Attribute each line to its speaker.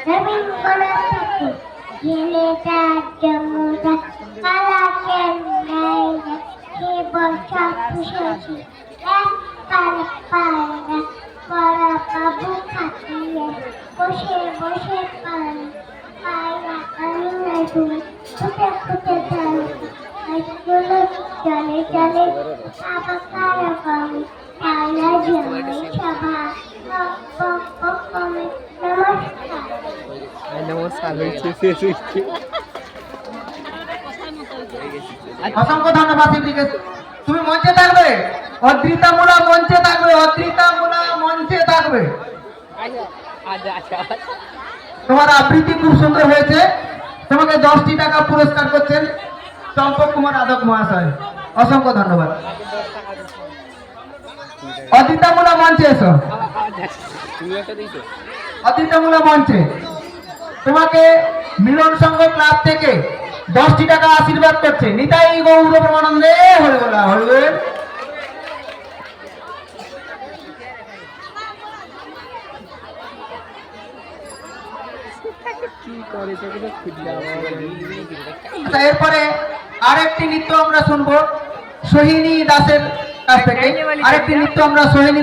Speaker 1: জমিন কোনা থেকে ছেলেটা জমুদা কালা কেন নাই না সে বর্ষা পুষেছি এক পারে পায় না পড়া বাবু খাটিয়ে বসে বসে পায় পায় না আমি না তুমি ফুটে ফুটে যায় হাইগুলো চলে চলে আবার কারা কমে কালা জমি সভা কমে নমস্কার
Speaker 2: অসংখ্য ধন্যবাদ শিবজিকে। তুমি মঞ্চে থাকবে, অদ্রিতা মুলা মঞ্চে থাকবে, অদ্রিতা মুলা মঞ্চে থাকবে। তোমার আবৃত্তি খুব সুন্দর হয়েছে, তোমাকে 10টি টাকা পুরস্কার করছেন চম্পক কুমার আদক মহাশয়। অসংখ্য ধন্যবাদ। অদ্রিতা মুলা মঞ্চে এসো। অদ্রিতা মুলা মঞ্চে। তোমাকে মিলন সংঘ ক্লাব থেকে 10টি টাকা আশীর্বাদ করছে। নিতাই গৌর প্রেমানন্দে হরে বলা হরে। এরপরে আরেকটি নৃত্য আমরা শুনবো সোহিনী দাসের কাছ থেকে। আরেকটি নৃত্য আমরা সোহিনী